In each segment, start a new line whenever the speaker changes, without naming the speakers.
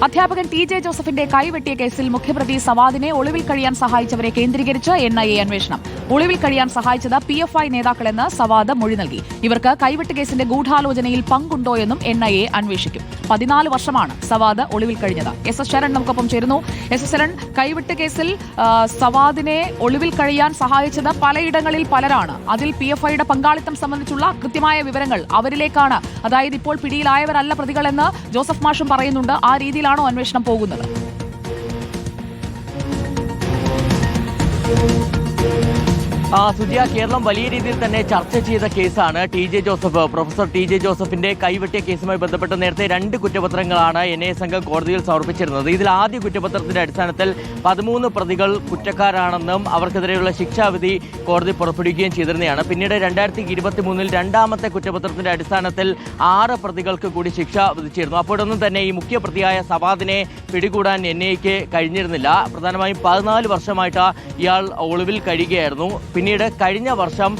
അധ്യാപകൻ T J ജോസഫിന്റെ കൈവെട്ടിയ കേസിൽ മുഖ്യപ്രതി സവാദിനെ ഒളിവിൽ കഴിയാൻ സഹായിച്ചവരെ കേന്ദ്രീകരിച്ച് NIA അന്വേഷണം. ഒളിവിൽ കഴിയാൻ സഹായിച്ചത് PFI നേതാക്കളെന്ന് സവാദ് മൊഴി നൽകി. ഇവർക്ക് കൈവെട്ട് കേസിന്റെ ഗൂഢാലോചനയിൽ പങ്കുണ്ടോയെന്നും NIA അന്വേഷിക്കും. 14 വർഷമാണ് സവാദ് ഒളിവിൽ കഴിഞ്ഞത്. SS ശരൺ നമുക്കൊപ്പം ചേരുന്നു. SS ശരൺ, കൈവെട്ട് കേസിൽ സവാദിനെ ഒളിവിൽ കഴിയാൻ സഹായിച്ചത് പലയിടങ്ങളിൽ പലരാണ്. അതിൽ PFIയുടെ പങ്കാളിത്തം സംബന്ധിച്ചുള്ള കൃത്യമായ വിവരങ്ങൾ അവരിലേക്കാണ്, അതായത് ഇപ്പോൾ പിടിയിലായവരല്ല പ്രതികളെന്ന് ജോസഫ് മാഷും പറയുന്നുണ്ട്. ആ രീതിയിലാണോ അന്വേഷണം പോകുന്നത്?
സുജിയ, കേരളം വലിയ രീതിയിൽ തന്നെ ചർച്ച ചെയ്ത കേസാണ് പ്രൊഫസർ ടി ജെ ജോസഫിന്റെ കൈവെട്ടിയ കേസുമായി ബന്ധപ്പെട്ട് നേരത്തെ 2 കുറ്റപത്രങ്ങളാണ് NIA സംഘം കോടതിയിൽ സമർപ്പിച്ചിരുന്നത്. ഇതിൽ ആദ്യ കുറ്റപത്രത്തിന്റെ അടിസ്ഥാനത്തിൽ 13 പ്രതികൾ കുറ്റക്കാരാണെന്നും അവർക്കെതിരെയുള്ള ശിക്ഷാവിധി കോടതി പുറപ്പെടുവിക്കുകയും ചെയ്തിരുന്നതാണ്. പിന്നീട് 2023 രണ്ടാമത്തെ കുറ്റപത്രത്തിന്റെ അടിസ്ഥാനത്തിൽ 6 പ്രതികൾക്ക് കൂടി ശിക്ഷ വിധിച്ചിരുന്നു. അപ്പോഴൊന്നും തന്നെ ഈ മുഖ്യപ്രതിയായ സവാദിനെ പിടികൂടാൻ NIAക്ക് കഴിഞ്ഞിരുന്നില്ല. പ്രധാനമായും 14 വർഷമായിട്ട് ഇയാൾ ഒളിവിൽ കഴിയുകയായിരുന്നു. പിന്നീട് കഴിഞ്ഞ വർഷം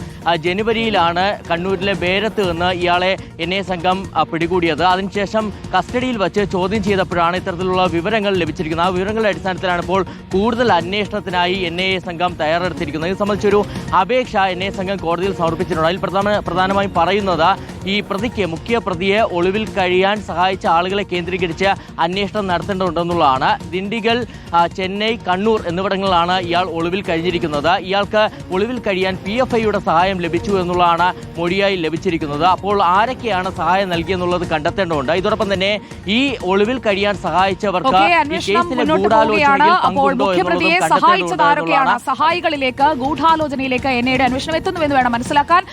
ജനുവരിയിലാണ് കണ്ണൂരിലെ ബേരത്ത് നിന്ന് ഇയാളെ NIA സംഘം പിടികൂടിയത്. അതിനുശേഷം കസ്റ്റഡിയിൽ വച്ച് ചോദ്യം ചെയ്തപ്പോഴാണ് ഇത്തരത്തിലുള്ള വിവരങ്ങൾ ലഭിച്ചിരിക്കുന്നത്. ആ വിവരങ്ങളുടെ അടിസ്ഥാനത്തിലാണ് ഇപ്പോൾ കൂടുതൽ അന്വേഷണത്തിനായി NIA സംഘം തയ്യാറെടുത്തിരിക്കുന്നത്. ഇത് സംബന്ധിച്ചൊരു അപേക്ഷ NIA സംഘം കോടതിയിൽ സമർപ്പിച്ചിട്ടുണ്ട്. അതിൽ പ്രധാനമായും പറയുന്നത് ഈ മുഖ്യപ്രതിയെ ഒളിവിൽ കഴിയാൻ സഹായിച്ച ആളുകളെ കേന്ദ്രീകരിച്ച് അന്വേഷണം നടത്തേണ്ടതുണ്ടെന്നുള്ളതാണ്. ദിണ്ടിഗൽ, ചെന്നൈ, കണ്ണൂർ എന്നിവിടങ്ങളിലാണ് ഇയാൾ ഒളിവിൽ കഴിഞ്ഞിരിക്കുന്നത്. ഇയാൾക്ക് ഒളിവിൽ കഴിയാൻ PFIയുടെ സഹായം ലഭിച്ചു എന്നുള്ളതാണ് മൊഴിയായി ലഭിച്ചിരിക്കുന്നത്. അപ്പോൾ ആരൊക്കെയാണ് സഹായം നൽകിയെന്നുള്ളത് കണ്ടെത്തേണ്ടതുണ്ട്. ഇതോടൊപ്പം തന്നെ ഈ ഒളിവിൽ കഴിയാൻ സഹായിച്ചവർക്ക്
സഹായികളിലേക്ക് ഗൂഢാലോചനയിലേക്ക് NIAയുടെ അന്വേഷണം എത്തുന്നുവെന്ന് വേണം മനസ്സിലാക്കാൻ.